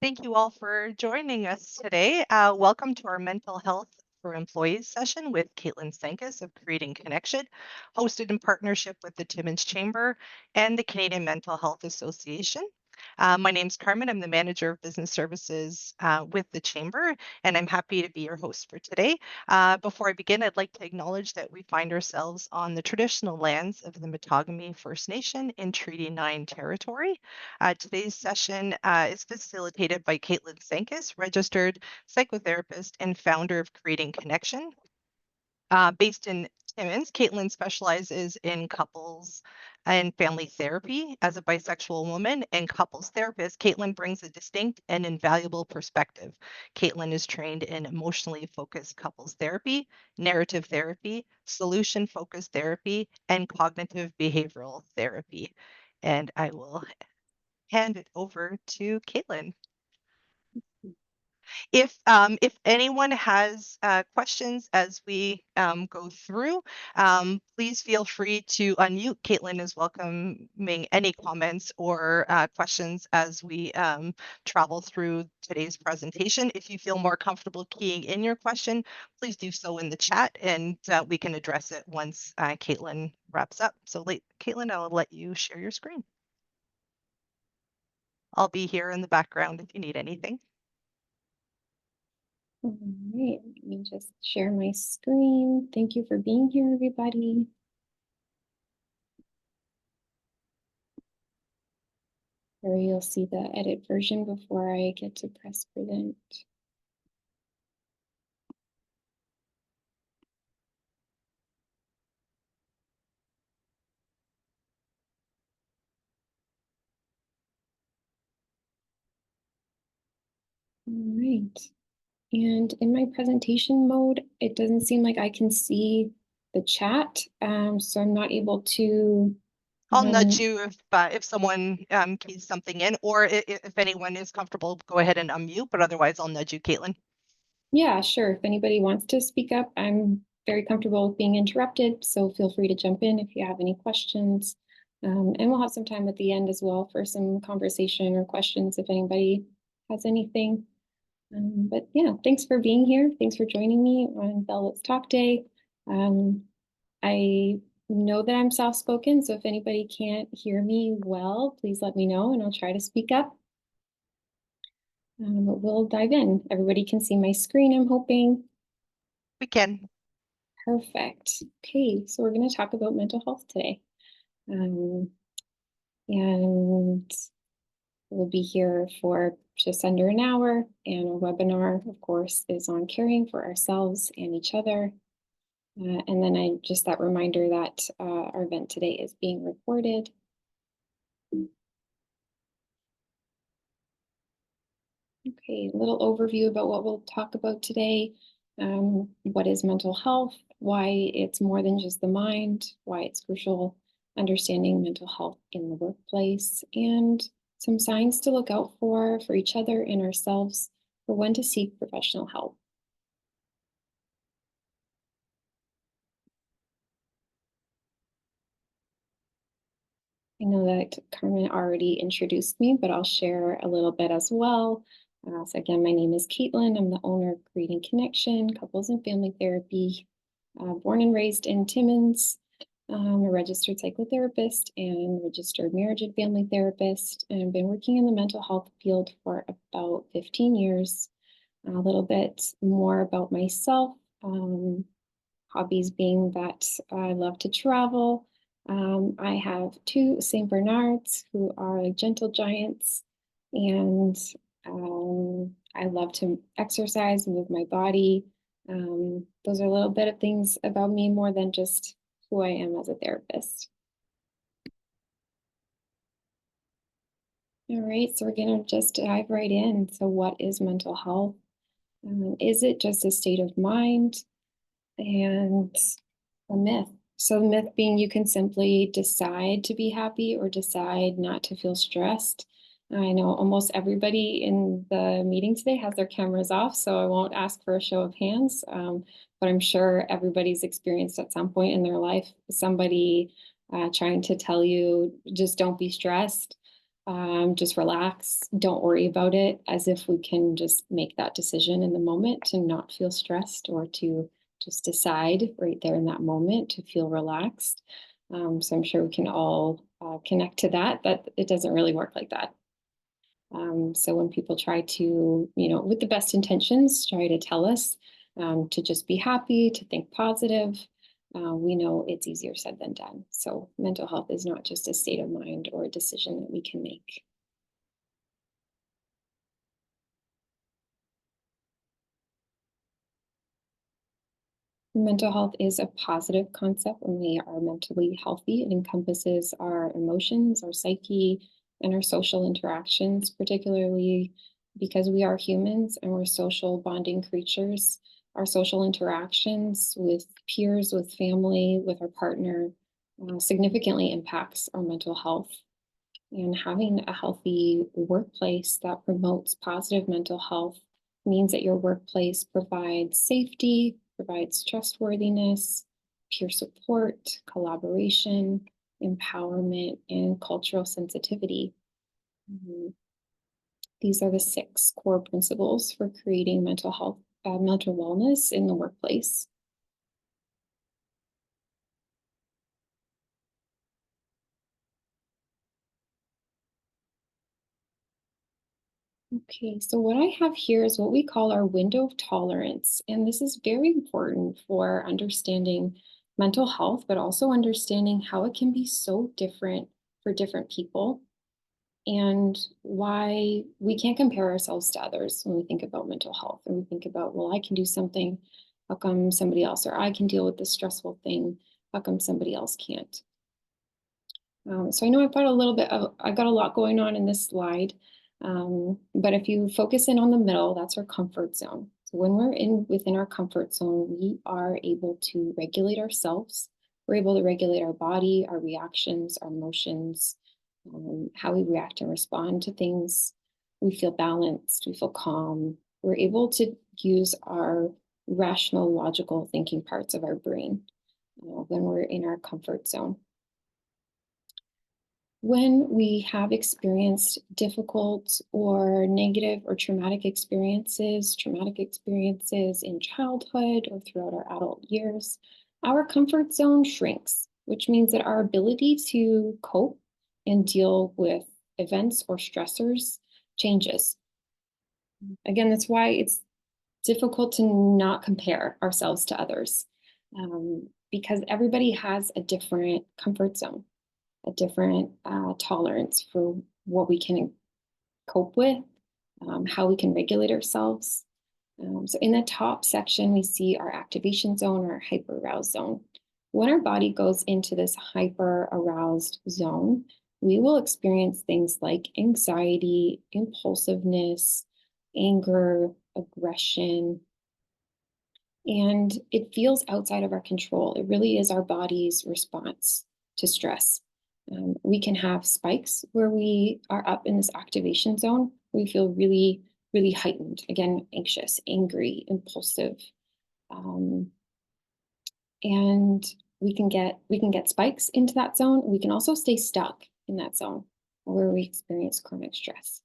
Thank you all for joining us today. Welcome to our Mental Health for Employees session with Kaitlin Senkus of Creating Connection, hosted in partnership with the Timmins Chamber and the Canadian Mental Health Association. My name's Carmen. I'm the Manager of Business Services with the Chamber, and I'm happy to be your host for today. Before I begin, I'd like to acknowledge that we find ourselves on the traditional lands of the Matagami First Nation in Treaty 9 territory. Today's session is facilitated by Kaitlin Senkus, registered psychotherapist and founder of Creating Connection. Based in Timmins, Kaitlin specializes in couples and family therapy. As a bisexual woman and couples therapist, Kaitlin brings a distinct and invaluable perspective. Kaitlin is trained in emotionally focused couples therapy, narrative therapy, solution focused therapy, and cognitive behavioral therapy. And I will hand it over to Kaitlin. If anyone has questions as we go through, please feel free to unmute. Kaitlin is welcoming any comments or questions as we travel through today's presentation. If you feel more comfortable keying in your question, please do so in the chat, and we can address it once Kaitlin wraps up. So, Kaitlin, I'll let you share your screen. I'll be here in the background if you need anything. All right, let me just share my screen. Thank you for being here, everybody. Or you'll see the edit version before I get to press present. All right. And in my presentation mode, it doesn't seem like I can see the chat, so I'm not able to. I'll nudge you if someone keys something in, or if anyone is comfortable, go ahead and unmute, but otherwise I'll nudge you, Kaitlin. Yeah, sure. If anybody wants to speak up, I'm very comfortable with being interrupted, so feel free to jump in if you have any questions. And we'll have some time at the end as well for some conversation or questions if anybody has anything. But yeah, thanks for being here. Thanks for joining me on Bell Let's Talk Day. I know that I'm soft-spoken, so if anybody can't hear me well, please let me know and I'll try to speak up. But we'll dive in. Everybody can see my screen, I'm hoping. We can. Perfect. Okay, so we're going to talk about mental health today. And we'll be here for just under an hour. And our webinar, of course, is on caring for ourselves and each other. And then just that reminder that our event today is being recorded. Okay, a little overview about what we'll talk about today. What is mental health, why it's more than just the mind, why it's crucial understanding mental health in the workplace, and some signs to look out for each other and ourselves for when to seek professional help. I know that Carmen already introduced me, but I'll share a little bit as well. So again, my name is Kaitlin. I'm the owner of Creating Connection, Couples and Family Therapy, born and raised in Timmins. I'm a registered psychotherapist and registered marriage and family therapist, and I've been working in the mental health field for about 15 years. A little bit more about myself, hobbies being that I love to travel. I have two St. Bernards who are like gentle giants, and I love to exercise and move my body. Those are a little bit of things about me more than just who I am as a therapist. All right, so we're going to just dive right in. So what is mental health? Is it just a state of mind? And a myth. So the myth being you can simply decide to be happy or decide not to feel stressed. I know almost everybody in the meeting today has their cameras off, so I won't ask for a show of hands, but I'm sure everybody's experienced at some point in their life somebody trying to tell you, just don't be stressed. Just relax, don't worry about it, as if we can just make that decision in the moment to not feel stressed or to just decide right there in that moment to feel relaxed. So I'm sure we can all connect to that, but it doesn't really work like that. So when people try to, with the best intentions, try to tell us to just be happy, to think positive, we know it's easier said than done. So mental health is not just a state of mind or a decision that we can make. Mental health is a positive concept when we are mentally healthy. It encompasses our emotions, our psyche, and our social interactions, particularly because we are humans and we're social bonding creatures. Our social interactions with peers, with family, with our partner significantly impacts our mental health. And having a healthy workplace that promotes positive mental health means that your workplace provides safety, provides trustworthiness, peer support, collaboration, empowerment, and cultural sensitivity. Mhm. These are the 6 core principles for creating mental health, mental wellness in the workplace. Okay, so what I have here is what we call our window of tolerance. And this is very important for understanding mental health, but also understanding how it can be so different for different people and why we can't compare ourselves to others when we think about mental health. And we think about, well, I can do something. How come somebody else, or I can deal with this stressful thing. How come somebody else can't? So I know I've got a lot going on in this slide, but if you focus in on the middle, that's our comfort zone. So when we're within our comfort zone, we are able to regulate ourselves. We're able to regulate our body, our reactions, our emotions, how we react and respond to things. We feel balanced, we feel calm. We're able to use our rational, logical thinking parts of our brain when we're in our comfort zone. When we have experienced difficult or negative or traumatic experiences in childhood or throughout our adult years, our comfort zone shrinks, which means that our ability to cope and deal with events or stressors changes. Again, that's why it's difficult to not compare ourselves to others, because everybody has a different comfort zone, a different tolerance for what we can cope with, how we can regulate ourselves. So in the top section, we see our activation zone or hyper aroused zone. When our body goes into this hyper aroused zone, we will experience things like anxiety, impulsiveness, anger, aggression, and it feels outside of our control. It really is our body's response to stress. We can have spikes where we are up in this activation zone. We feel really, really heightened. Again, anxious, angry, impulsive, and we can get spikes into that zone. We can also stay stuck in that zone where we experience chronic stress.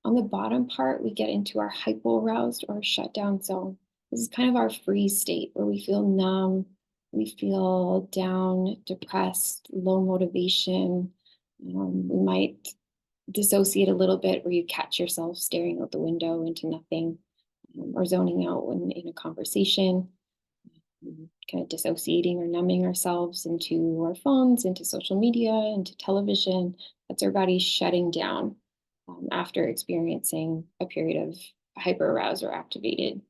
On the bottom part, we get into our hypoaroused or shutdown zone. This is kind of our freeze state where we feel numb, we feel down, depressed, low motivation. We might dissociate a little bit where you catch yourself staring out the window into nothing, or zoning out when in a conversation, kind of dissociating or numbing ourselves into our phones, into social media, into television. That's our body shutting down after experiencing a period of hyper-aroused or activated,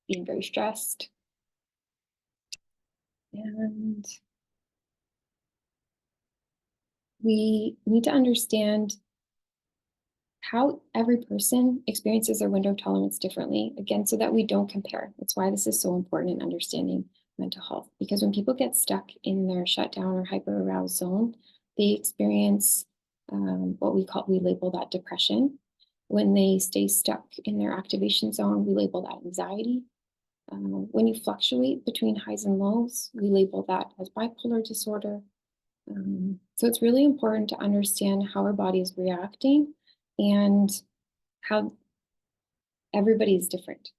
being very stressed. And we need to understand how every person experiences their window of tolerance differently, again, so that we don't compare. That's why this is so important in understanding mental health, because when people get stuck in their shutdown or hyper-aroused zone, they experience we label that depression. When they stay stuck in their activation zone, we label that anxiety. When you fluctuate between highs and lows, we label that as bipolar disorder. So it's really important to understand how our body is reacting and how everybody is different.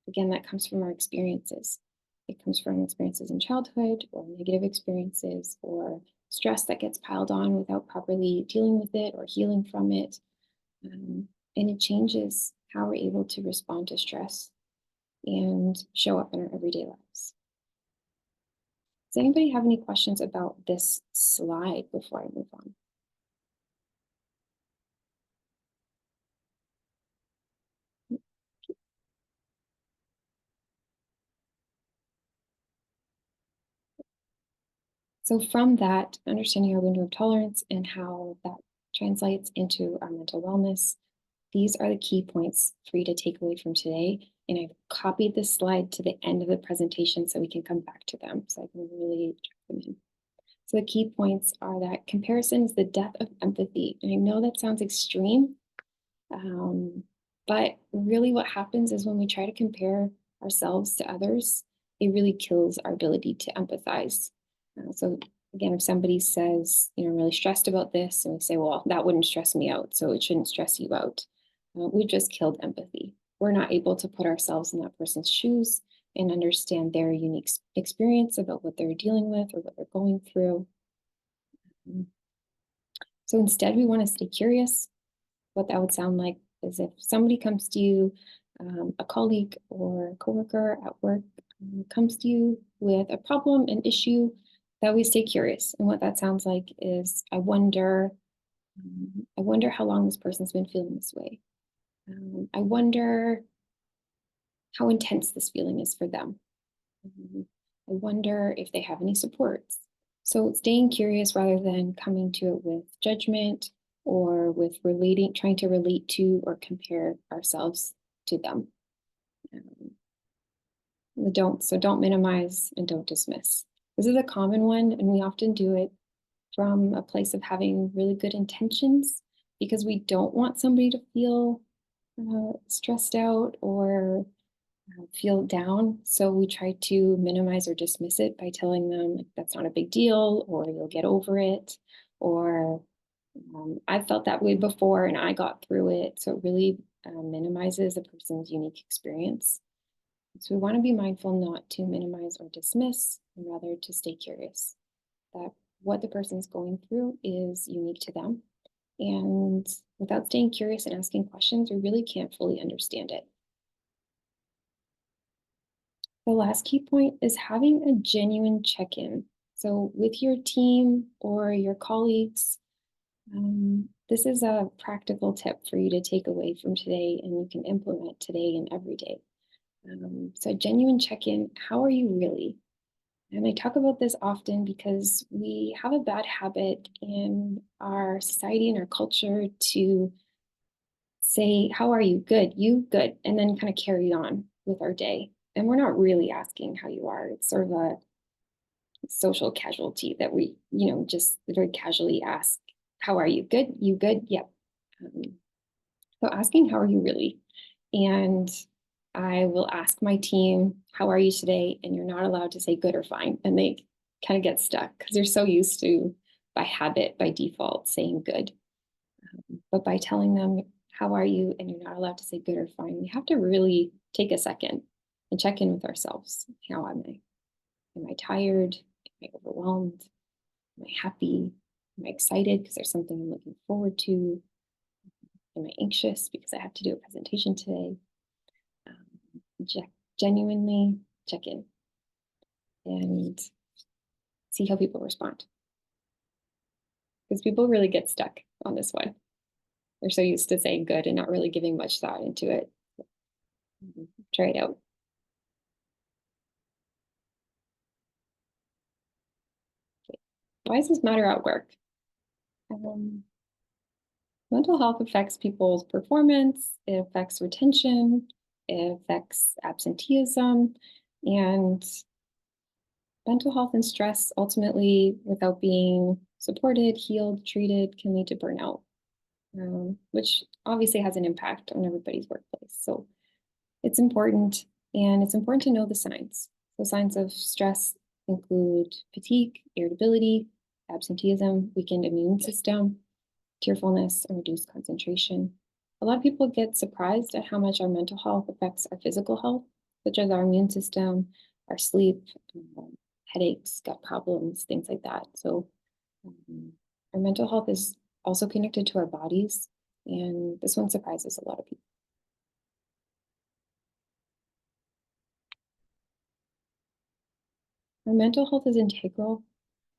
Again, that comes from our experiences. It comes from experiences in childhood or negative experiences or stress that gets piled on without properly dealing with it or healing from it. Um, and it changes how we're able to respond to stress and show up in our everyday lives. Does anybody have any questions about this slide before I move on? So from that, understanding our window of tolerance and how that translates into our mental wellness, these are the key points for you to take away from today. And I've copied this slide to the end of the presentation so we can come back to them. So I can really drop them in. So the key points are that comparison is the death of empathy. And I know that sounds extreme, but really what happens is when we try to compare ourselves to others, it really kills our ability to empathize. So again, if somebody says, I'm really stressed about this, and we say, well, that wouldn't stress me out, so it shouldn't stress you out. We've just killed empathy. We're not able to put ourselves in that person's shoes and understand their unique experience about what they're dealing with or what they're going through. So instead, we want to stay curious. What that would sound like is if somebody comes to you, a colleague or a coworker at work comes to you with a problem, an issue, that we stay curious. And what that sounds like is, I wonder how long this person's been feeling this way. I wonder how intense this feeling is for them. I wonder if they have any supports. So staying curious rather than coming to it with judgment or with trying to relate to or compare ourselves to them. Don't minimize and don't dismiss. This is a common one, and we often do it from a place of having really good intentions because we don't want somebody to feel stressed out or feel down. So we try to minimize or dismiss it by telling them like, that's not a big deal, or you'll get over it, or I felt that way before and I got through it. So it really minimizes a person's unique experience. So we want to be mindful not to minimize or dismiss, and rather to stay curious that what the person's going through is unique to them. And without staying curious and asking questions, we really can't fully understand it. The last key point is having a genuine check-in. So with your team or your colleagues, this is a practical tip for you to take away from today and you can implement today and every day. So a genuine check-in, how are you really? And I talk about this often because we have a bad habit in our society and our culture to say, how are you? Good, you good, and then kind of carry on with our day. And we're not really asking how you are. It's sort of a social casualty that we, just very casually ask, how are you? Good, you good? Yep. So asking, how are you really? And I will ask my team, how are you today? And you're not allowed to say good or fine. And they kind of get stuck because they're so used to, by habit, by default, saying good. But by telling them, how are you? And you're not allowed to say good or fine, we have to really take a second and check in with ourselves. How am I? Am I tired? Am I overwhelmed? Am I happy? Am I excited because there's something I'm looking forward to? Am I anxious because I have to do a presentation today? Genuinely check in and see how people respond. Because people really get stuck on this one. They're so used to saying good and not really giving much thought into it. Try it out. Okay. Why does this matter at work? Mental health affects people's performance, it affects retention, it affects absenteeism, and mental health and stress ultimately, without being supported, healed, treated, can lead to burnout, which obviously has an impact on everybody's workplace. So it's important, and it's important to know the signs. So signs of stress include fatigue, irritability, absenteeism, weakened immune system, tearfulness, and reduced concentration. A lot of people get surprised at how much our mental health affects our physical health, such as our immune system, our sleep, headaches, gut problems, things like that. So, our mental health is also connected to our bodies, and this one surprises a lot of people. Our mental health is integral.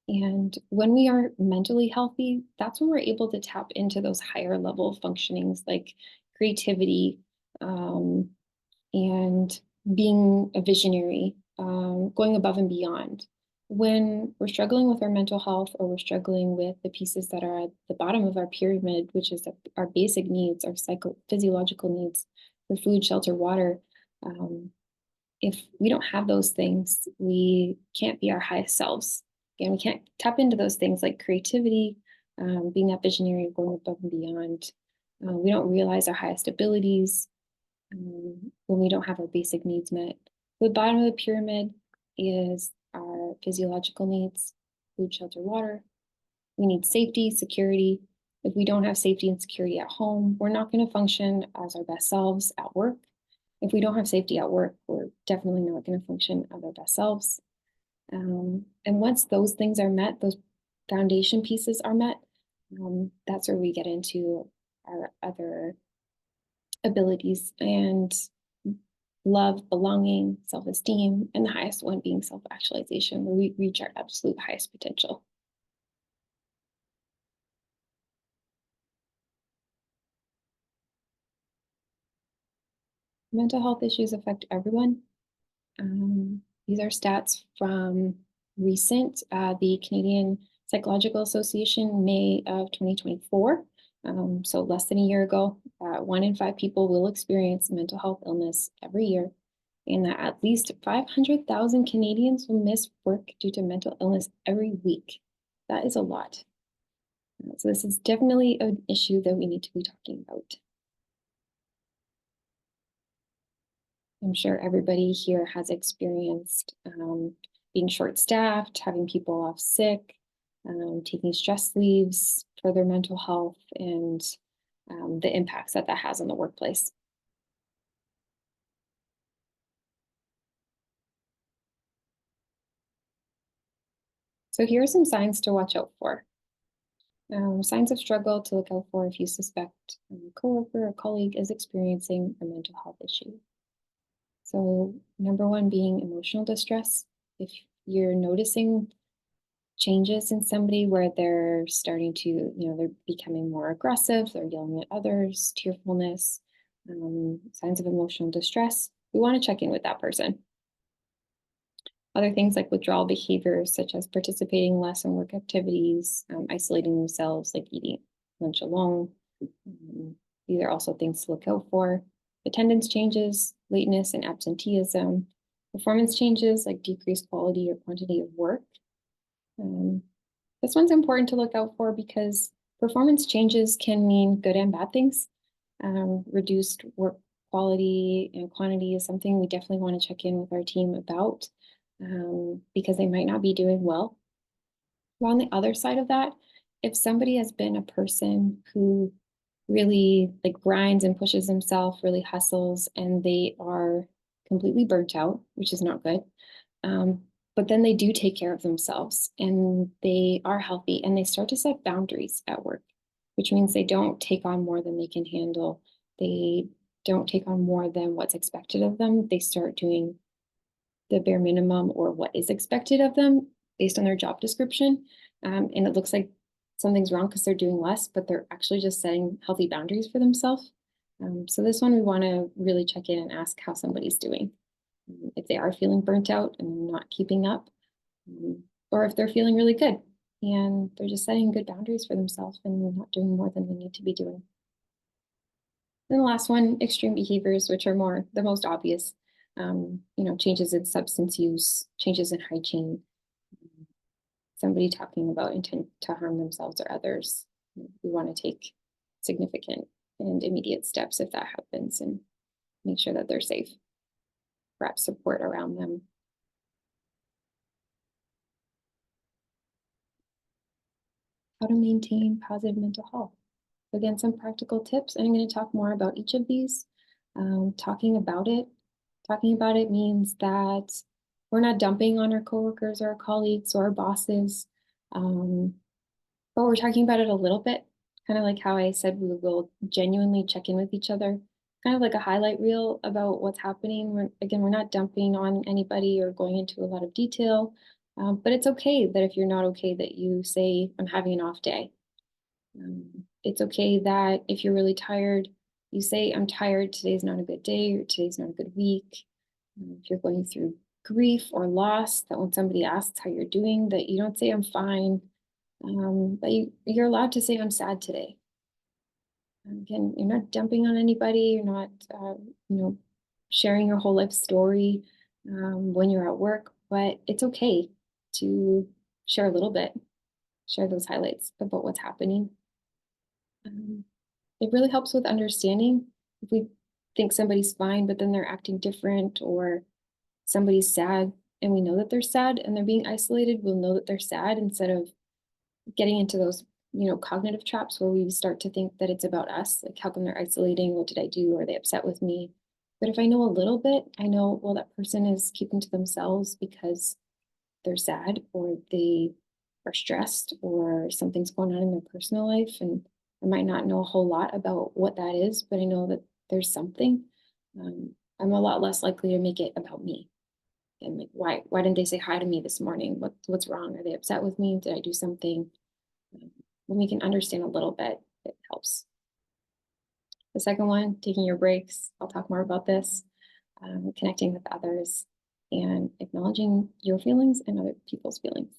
And when we are mentally healthy, that's when we're able to tap into those higher level functionings like creativity, um, and being a visionary, going above and beyond. When we're struggling with our mental health or we're struggling with the pieces that are at the bottom of our pyramid, which is our basic needs, our physiological needs for food, shelter, water, um, if we don't have those things, we can't be our highest selves. And we can't tap into those things like creativity, being that visionary, going above and beyond. We don't realize our highest abilities when we don't have our basic needs met. The bottom of the pyramid is our physiological needs, food, shelter, water. We need safety, security. If we don't have safety and security at home, we're not going to function as our best selves at work. If we don't have safety at work, we're definitely not going to function as our best selves. And once those things are met, those foundation pieces are met, that's where we get into our other abilities and love, belonging, self-esteem, and the highest one being self-actualization, where we reach our absolute highest potential. Mental health issues affect everyone. These are stats from recent, the Canadian Psychological Association, May of 2024. So less than a year ago, 1 in 5 people will experience mental health illness every year, and that at least 500,000 Canadians will miss work due to mental illness every week. That is a lot. So this is definitely an issue that we need to be talking about. I'm sure everybody here has experienced being short-staffed, having people off sick, taking stress leaves for their mental health, and the impacts that that has on the workplace. So here are some signs to watch out for. Signs of struggle to look out for if you suspect a coworker or colleague is experiencing a mental health issue. So number one being emotional distress. If you're noticing changes in somebody where they're starting to, they're becoming more aggressive, they're yelling at others, tearfulness, signs of emotional distress, we want to check in with that person. Other things like withdrawal behaviors, such as participating less in work activities, isolating themselves, like eating lunch alone. These are also things to look out for. Attendance changes, lateness and absenteeism, performance changes like decreased quality or quantity of work. This one's important to look out for because performance changes can mean good and bad things. Reduced work quality and quantity is something we definitely want to check in with our team about, because they might not be doing well. But on the other side of that, if somebody has been a person who really grinds and pushes themselves, really hustles, and they are completely burnt out, which is not good, but then they do take care of themselves and they are healthy and they start to set boundaries at work, which means they don't take on more than they can handle. They don't take on more than what's expected of them. They start doing the bare minimum or what is expected of them based on their job description. And it looks like something's wrong because they're doing less, but they're actually just setting healthy boundaries for themselves. So this one, we want to really check in and ask how somebody's doing. If they are feeling burnt out and not keeping up, or if they're feeling really good and they're just setting good boundaries for themselves and not doing more than they need to be doing. Then the last one, extreme behaviors, which are the most obvious. Changes in substance use, changes in hygiene, somebody talking about intent to harm themselves or others. We want to take significant and immediate steps if that happens and make sure that they're safe. Perhaps support around them. how to maintain positive mental health. Again, some practical tips, and I'm going to talk more about each of these. Talking about it. Talking about it means that we're not dumping on our coworkers or our colleagues or our bosses, um, but we're talking about it a little bit, kind of like how I said we will genuinely check in with each other, kind of like a highlight reel about what's happening. Again, we're not dumping on anybody or going into a lot of detail, but it's okay that if you're not okay, that you say, I'm having an off day. It's okay that if you're really tired, you say, I'm tired, today's not a good day, or today's not a good week. If you're going through grief or loss, that when somebody asks how you're doing, that you don't say, I'm fine, but you're allowed to say, I'm sad today. Again, you're not dumping on anybody, you're not, you know, sharing your whole life story when you're at work, but it's okay to share a little bit, share those highlights about what's happening. Um, it really helps with understanding if we think somebody's fine, but then they're acting different, or somebody's sad and we know that they're sad and they're being isolated, we'll know that they're sad instead of getting into those, cognitive traps where we start to think that it's about us. Like, how come they're isolating? What did I do? Are they upset with me? But if I know a little bit, I know, well, that person is keeping to themselves because they're sad or they are stressed or something's going on in their personal life. And I might not know a whole lot about what that is, but I know that there's something. I'm a lot less likely to make it about me. And like, why didn't they say hi to me this morning? What's wrong? Are they upset with me? Did I do something? Um, when we can understand a little bit, it helps. The second one, taking your breaks. I'll talk more about this. Connecting with others and acknowledging your feelings and other people's feelings.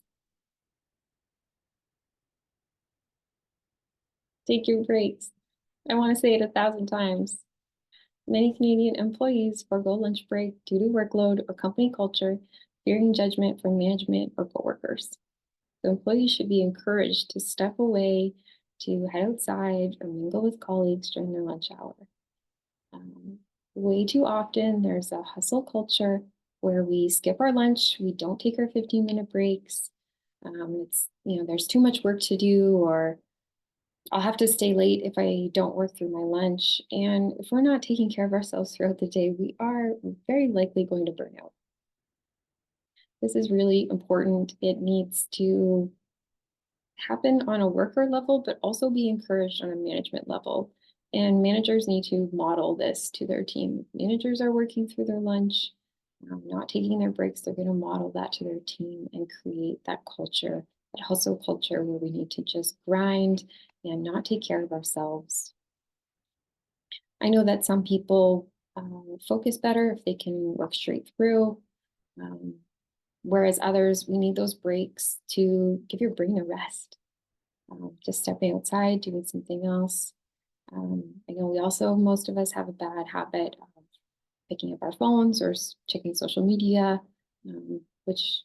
Take your breaks. I want to say it 1,000 times. Many Canadian employees forego lunch break due to workload or company culture, fearing judgment from management or coworkers. So employees should be encouraged to step away, to head outside, or mingle with colleagues during their lunch hour. Um, Way too often, there's a hustle culture where we skip our lunch, we don't take our 15-minute breaks. There's too much work to do, or I'll have to stay late if I don't work through my lunch. And if we're not taking care of ourselves throughout the day, we are very likely going to burn out. This is really important. It needs to happen on a worker level, but also be encouraged on a management level. And managers need to model this to their team. If managers are working through their lunch, not taking their breaks, they're going to model that to their team and create that culture, that hustle culture where we need to just grind and not take care of ourselves. I know that some people focus better if they can work straight through, um, whereas others, we need those breaks to give your brain a rest. Just stepping outside, doing something else. I know most of us have a bad habit of picking up our phones or checking social media, which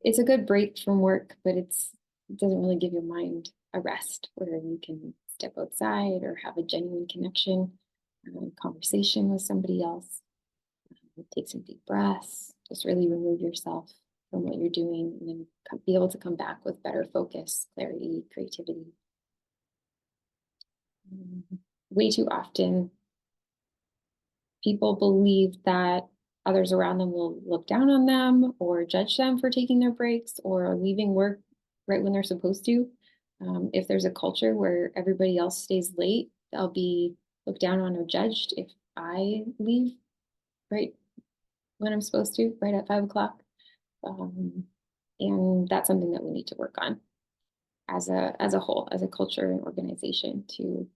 is a good break from work, but it doesn't really give your mind a rest where you can step outside or have a genuine connection, conversation with somebody else. Take some deep breaths, just really remove yourself from what you're doing, and then be able to come back with better focus, clarity, creativity. Way too often, people believe that others around them will look down on them or judge them for taking their breaks or leaving work right when they're supposed to. If there's a culture where everybody else stays late, they'll be looked down on or judged if I leave right when I'm supposed to, right at 5 o'clock. And that's something that we need to work on as a whole, as a culture and organization, to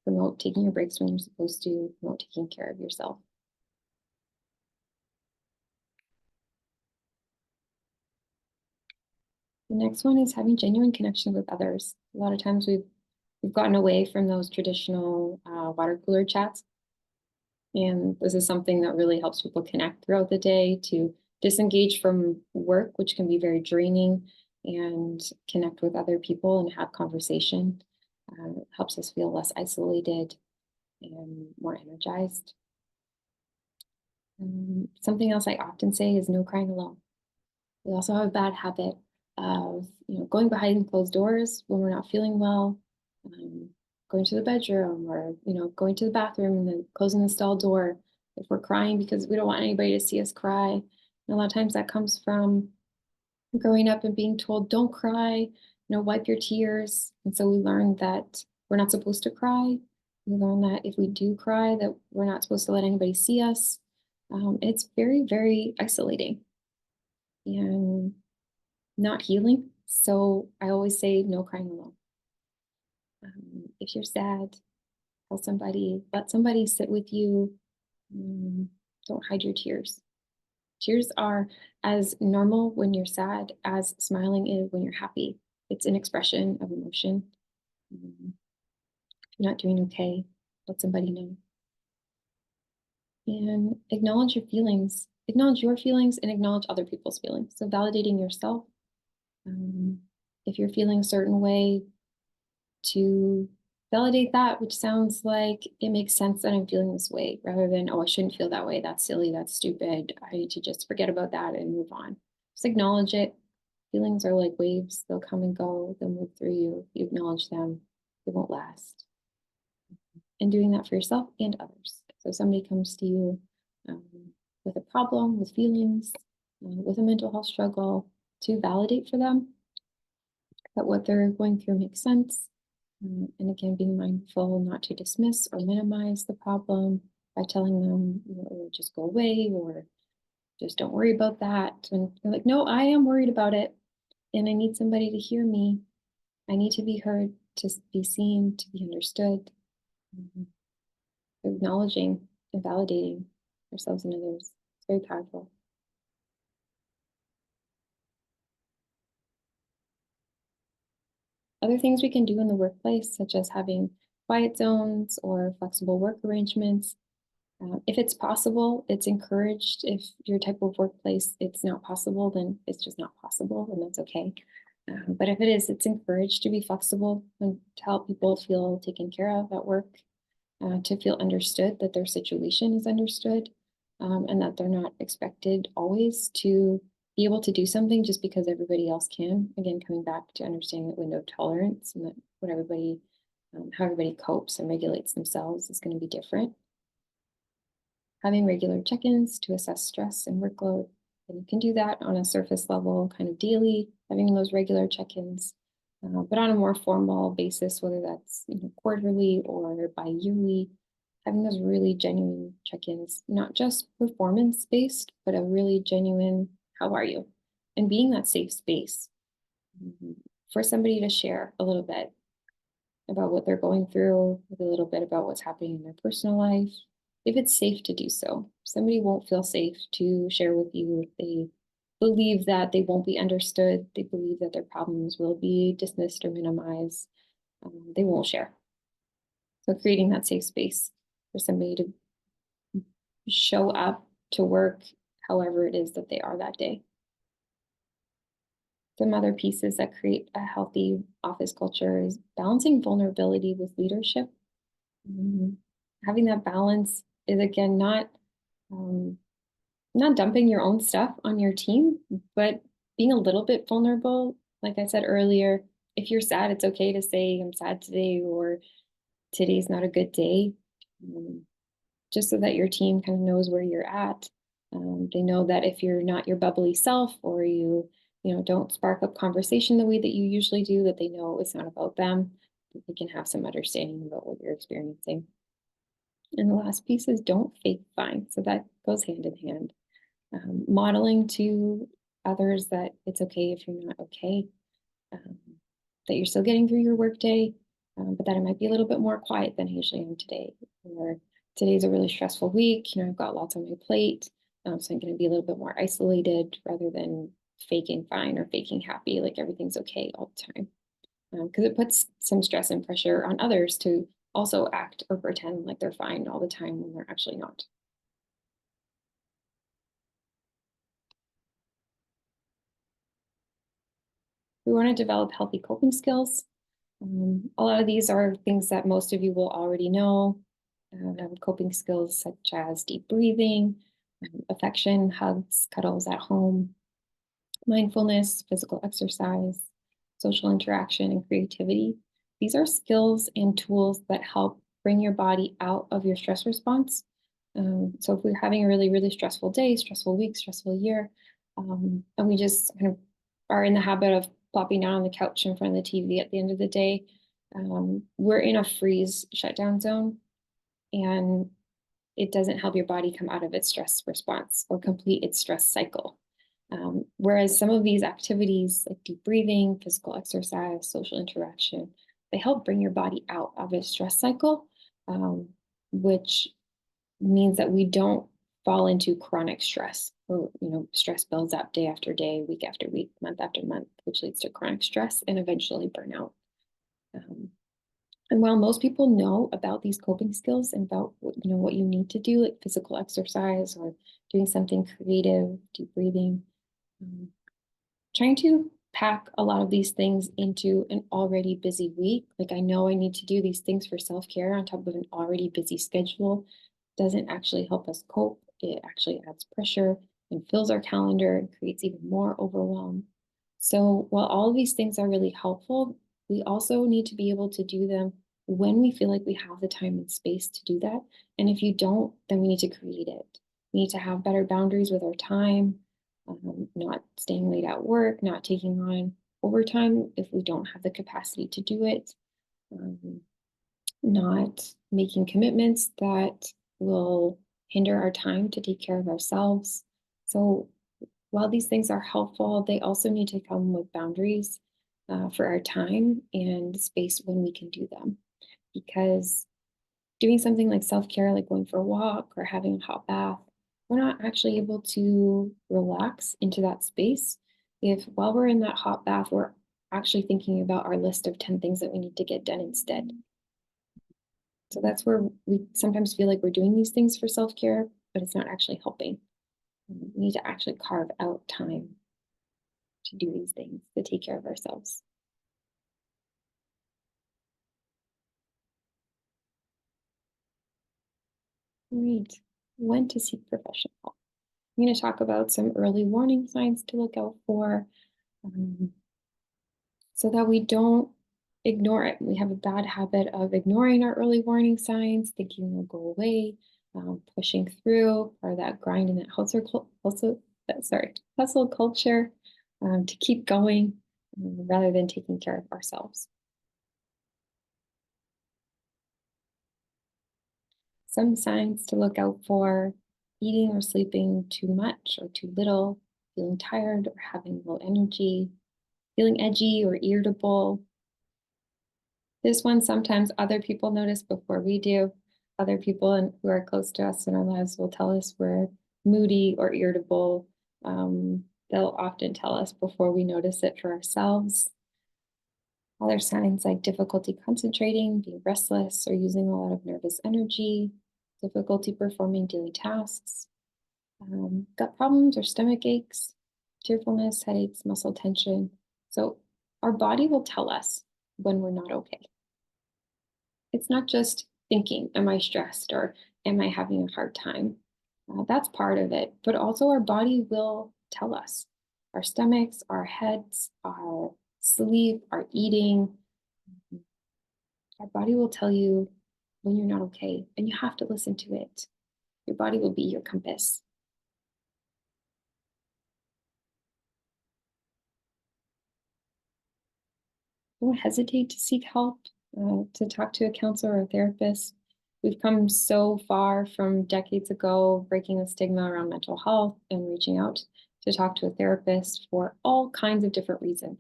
promote taking your breaks when you're supposed to, promote taking care of yourself. The next one is having genuine connections with others. A lot of times we've gotten away from those traditional water cooler chats, and this is something that really helps people connect throughout the day, to disengage from work, which can be very draining, and connect with other people and have conversation. It helps us feel less isolated and more energized. Something else I often say is no crying alone. We also have a bad habit of, going behind closed doors when we're not feeling well, um, going to the bedroom, or, going to the bathroom and then closing the stall door if we're crying because we don't want anybody to see us cry. And a lot of times that comes from growing up and being told, don't cry, wipe your tears. And so we learn that we're not supposed to cry. We learn that if we do cry, that we're not supposed to let anybody see us. It's very, very isolating and not healing. So I always say no crying alone. If you're sad, tell somebody, let somebody sit with you. Um, don't hide your tears. Tears are as normal when you're sad as smiling is when you're happy. It's an expression of emotion. If you're not doing okay, let somebody know. And acknowledge your feelings. Acknowledge your feelings and acknowledge other people's feelings. So validating yourself. Um, if you're feeling a certain way, to validate that, which sounds like it makes sense that I'm feeling this way, rather than, oh, I shouldn't feel that way. That's silly. That's stupid. I need to just forget about that and move on. Just acknowledge it. Feelings are like waves, they'll come and go, they'll move through you. You acknowledge them, they won't last. And doing that for yourself and others. So if somebody comes to you um, with a problem, with feelings, with a mental health struggle, to validate for them that what they're going through makes sense. And again, being mindful not to dismiss or minimize the problem by telling them, just go away, or just don't worry about that. And they're like, no, I am worried about it. And I need somebody to hear me. I need to be heard, to be seen, to be understood. Mhm. Acknowledging and validating ourselves and others. It's very powerful. Other things we can do in the workplace, such as having quiet zones or flexible work arrangements. If it's possible, it's encouraged. If your type of workplace, it's not possible, then it's just not possible, and that's okay. But if it is, it's encouraged to be flexible and to help people feel taken care of at work, to feel understood, that their situation is understood, and that they're not expected always to be able to do something just because everybody else can. Again, coming back to understanding that window of tolerance, and that what everybody, how everybody copes and regulates themselves is going to be different. Having regular check-ins to assess stress and workload. And you can do that on a surface level, kind of daily, having those regular check-ins, but on a more formal basis, whether that's quarterly or bi-yearly, having those really genuine check-ins, not just performance-based, but a really genuine, how are you? And being that safe space for somebody to share a little bit about what they're going through, with a little bit about what's happening in their personal life, if it's safe to do so. Somebody won't feel safe to share with you if they believe that they won't be understood, they believe that their problems will be dismissed or minimized, they won't share. So creating that safe space for somebody to show up to work however it is that they are that day. Some other pieces that create a healthy office culture is balancing vulnerability with leadership. Having that balance is, again, not dumping your own stuff on your team, but being a little bit vulnerable. Like I said earlier, if you're sad, it's okay to say, I'm sad today, or today's not a good day, just so that your team kind of knows where you're at. They know that if you're not your bubbly self, or you don't spark up conversation the way that you usually do, that they know it's not about them. They can have some understanding about what you're experiencing. And the last piece is don't fake fine. So that goes hand in hand. Modeling to others that it's okay if you're not okay, that you're still getting through your workday, but that it might be a little bit more quiet than I usually am today. Or today's a really stressful week. I've got lots on my plate. So I'm going to be a little bit more isolated, rather than faking fine or faking happy, like everything's okay all the time. Because it puts some stress and pressure on others to also act or pretend like they're fine all the time when they're actually not. We want to develop healthy coping skills. A lot of these are things that most of you will already know. Coping skills such as deep breathing, affection, hugs, cuddles at home, Mindfulness, physical exercise, social interaction, and creativity. These are skills and tools that help bring your body out of your stress response. So if we're having a really, really stressful day, stressful week, stressful year, and we just kind of are in the habit of plopping down on the couch in front of the TV at the end of the day, we're in a freeze shutdown zone, and it doesn't help your body come out of its stress response or complete its stress cycle. Whereas some of these activities, like deep breathing, physical exercise, social interaction, they help bring your body out of its stress cycle, um, which means that we don't fall into chronic stress. Or, stress builds up day after day, week after week, month after month, which leads to chronic stress and eventually burnout. Um, and while most people know about these coping skills and about what you need to do, like physical exercise or doing something creative, deep breathing, um, trying to pack a lot of these things into an already busy week. Like I know I need to do these things for self-care on top of an already busy schedule doesn't actually help us cope. It actually adds pressure and fills our calendar and creates even more overwhelm. So while all of these things are really helpful, we also need to be able to do them when we feel like we have the time and space to do that. And if you don't, then we need to create it. We need to have better boundaries with our time, not staying late at work, not taking on overtime if we don't have the capacity to do it, um, not making commitments that will hinder our time to take care of ourselves. So while these things are helpful, they also need to come with boundaries for our time and space when we can do them. Because doing something like self care, like going for a walk or having a hot bath, we're not actually able to relax into that space if while we're in that hot bath, we're actually thinking about our list of 10 things that we need to get done instead. So that's where we sometimes feel like we're doing these things for self care, but it's not actually helping. We need to actually carve out time to do these things, to take care of ourselves. Right. When to seek professional help. I'm going to talk about some early warning signs to look out for, um, so that we don't ignore it. We have a bad habit of ignoring our early warning signs, thinking they'll go away, pushing through, or that grind and that hustle culture to keep going rather than taking care of ourselves. Some signs to look out for: eating or sleeping too much or too little, feeling tired or having low energy, feeling edgy or irritable. This one, sometimes other people notice before we do. Other people who are close to us in our lives will tell us we're moody or irritable. They'll often tell us before we notice it for ourselves. Other signs like difficulty concentrating, being restless, or using a lot of nervous energy, difficulty performing daily tasks, gut problems or stomach aches, tearfulness, headaches, muscle tension. So our body will tell us when we're not okay. It's not just thinking, am I stressed or am I having a hard time? That's part of it, but also our body will tell us. Our stomachs, our heads, our sleep, our eating, our body will tell you when you're not okay, and you have to listen to it. Your body will be your compass. Don't hesitate to seek help, to talk to a counselor or a therapist. We've come so far from decades ago, breaking the stigma around mental health and reaching out to talk to a therapist for all kinds of different reasons.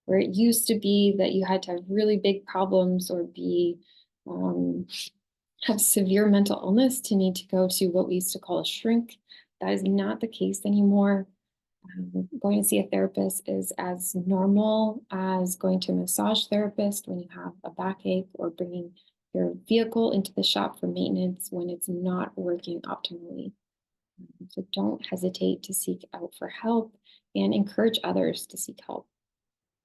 Where it used to be that you had to have really big problems or um, have severe mental illness to need to go to what we used to call a shrink. That is not the case anymore. Going to see a therapist is as normal as going to a massage therapist when you have a backache, or bringing your vehicle into the shop for maintenance when it's not working optimally. So don't hesitate to seek out for help, and encourage others to seek help.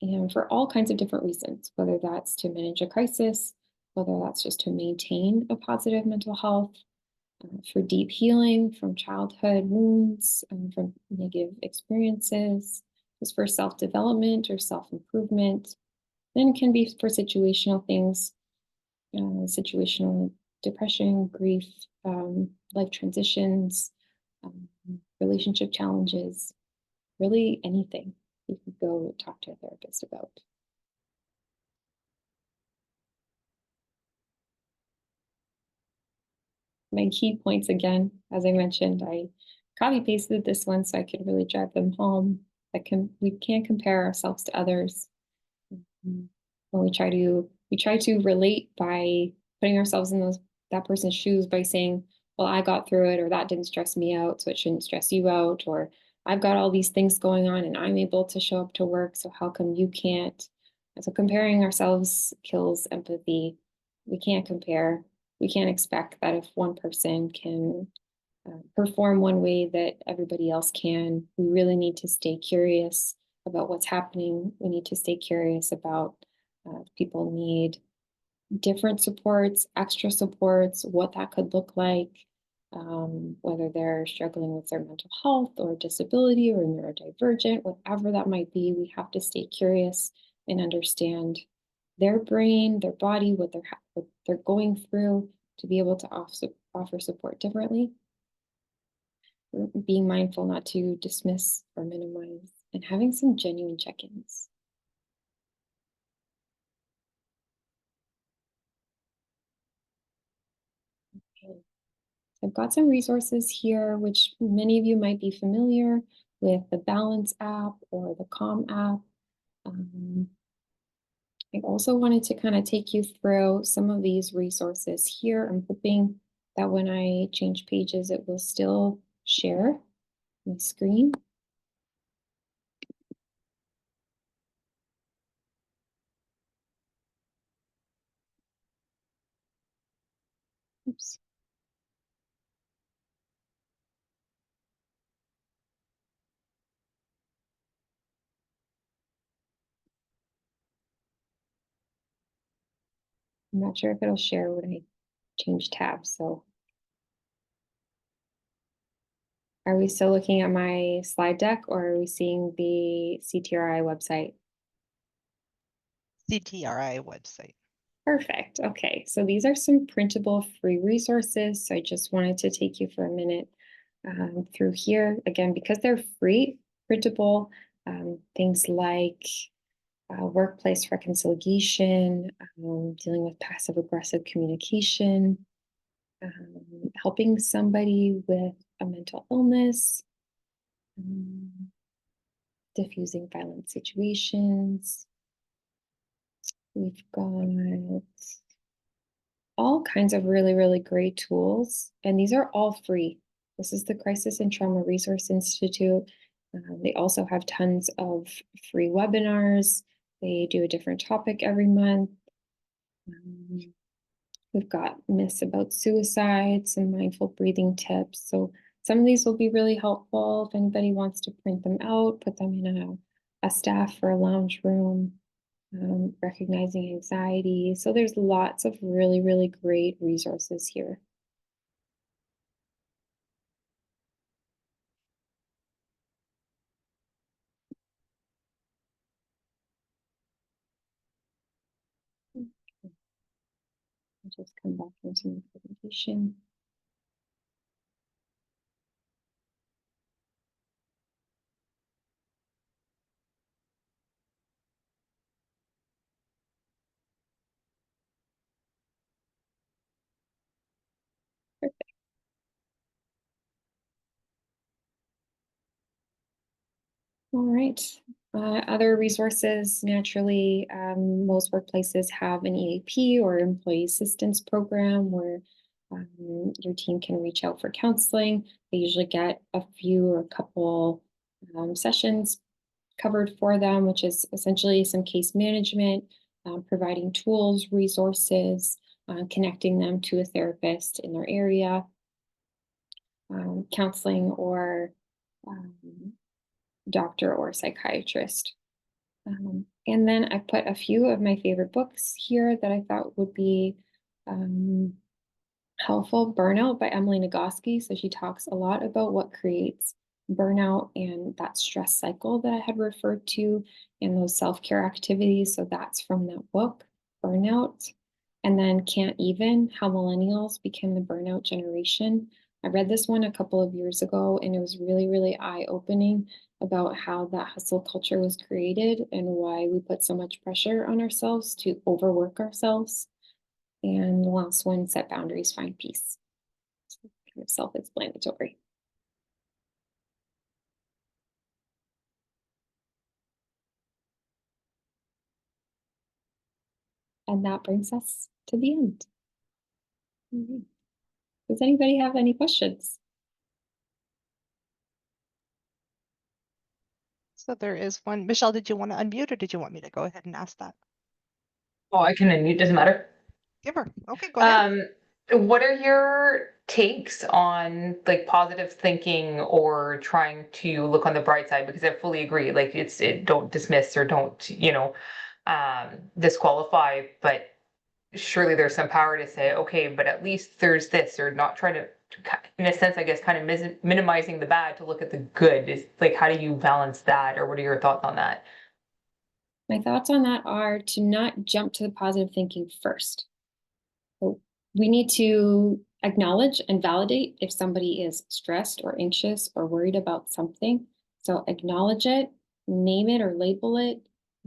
And for all kinds of different reasons, whether that's to manage a crisis, whether that's just to maintain a positive mental health, for deep healing from childhood wounds, from negative experiences, just for self-development or self-improvement. Then it can be for situational things, situational depression, grief, life transitions, um, relationship challenges, really anything you could go talk to a therapist about. My key points again, as I mentioned, I copy pasted this one so I could really drive them home. We can't compare ourselves to others. When we try to relate by putting ourselves in that person's shoes by saying, well, I got through it, or that didn't stress me out, so it shouldn't stress you out, or I've got all these things going on and I'm able to show up to work, so how come you can't? And so comparing ourselves kills empathy. We can't compare. We can't expect that if one person can perform one way that everybody else can. We really need to stay curious about what's happening. We need to stay curious about people need different supports, extra supports, what that could look like, whether they're struggling with their mental health or disability or neurodivergent, whatever that might be. We have to stay curious and understand their brain, their body, what they're going through to be able to offer support differently. Being mindful not to dismiss or minimize, and having some genuine check-ins. Okay. I've got some resources here, which many of you might be familiar with: the Balance app or the Calm app. Um, I also wanted to kind of take you through some of these resources here. I'm hoping that when I change pages, it will still share my screen. Oops. I'm not sure if it'll share when I change tabs, so are we still looking at my slide deck, or are we seeing the CTRI website? CTRI website. Perfect. Okay, so these are some printable free resources. So I just wanted to take you for a minute through here. Again, because they're free, printable, things like workplace reconciliation, dealing with passive aggressive communication, helping somebody with a mental illness, um, diffusing violent situations. We've got all kinds of really, really great tools, and these are all free. This is the Crisis and Trauma Resource Institute. They also have tons of free webinars. They do a different topic every month. We've got myths about suicide, some mindful breathing tips. So some of these will be really helpful if anybody wants to print them out, put them in a staff or a lounge room. Recognizing anxiety. So there's lots of really, really great resources here. I'll just come back into my presentation. Perfect. All right. Other resources, naturally, most workplaces have an EAP or employee assistance program where your team can reach out for counseling. They usually get a few or a couple sessions covered for them, which is essentially some case management, providing tools, resources, connecting them to a therapist in their area, counseling, or um, doctor or psychiatrist. And then I put a few of my favorite books here that I thought would be Helpful Burnout by Emily Nagoski. So she talks a lot about what creates burnout and that stress cycle that I had referred to in those self care activities. So that's from that book, Burnout. And then Can't Even How Millennials Became the Burnout Generation. I read this one a couple of years ago and it was really, really eye opening about how that hustle culture was created and why we put so much pressure on ourselves to overwork ourselves. And the last one, Set Boundaries, Find Peace. Kind of self-explanatory. And that brings us to the end. Mhm. Does anybody have any questions? So there is one. Michelle, did you want to unmute or did you want me to go ahead and ask that? Oh, I can unmute, doesn't matter. Give her. Okay, go ahead. What are your takes on like positive thinking or trying to look on the bright side? Because I fully agree, like don't dismiss or don't, disqualify, but surely there's some power to say, okay, but at least there's this, or not try to in a sense, I guess, kind of minimizing the bad to look at the good. Is like, how do you balance that, or what are your thoughts on that? My thoughts on that are to not jump to the positive thinking first. So we need to acknowledge and validate if somebody is stressed or anxious or worried about something. So acknowledge it, name it or label it,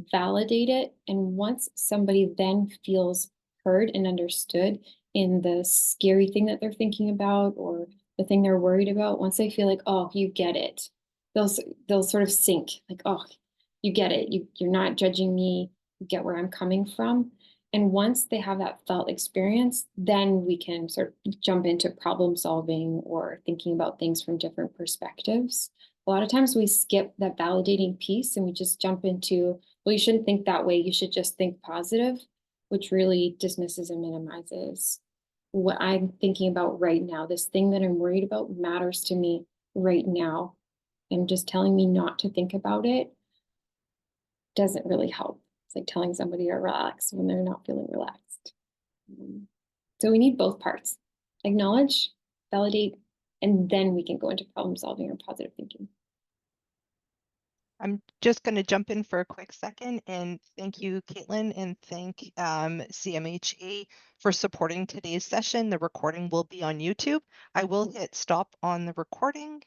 validate it. And once somebody then feels heard and understood in the scary thing that they're thinking about or the thing they're worried about, once they feel like, oh, you get it, they'll sort of sink like, oh, you get it. You're not judging me. You get where I'm coming from. And once they have that felt experience, then we can sort of jump into problem solving or thinking about things from different perspectives. A lot of times we skip that validating piece and we just jump into, well, you shouldn't think that way. You should just think positive, which really dismisses and minimizes what I'm thinking about right now. This thing that I'm worried about matters to me right now. And just telling me not to think about it doesn't really help. It's like telling somebody to relax when they're not feeling relaxed. Um, so we need both parts, acknowledge, validate, and then we can go into problem solving or positive thinking. I'm just going to jump in for a quick second and thank you, Kaitlin, and thank CMHA for supporting today's session. The recording will be on YouTube. I will hit stop on the recording.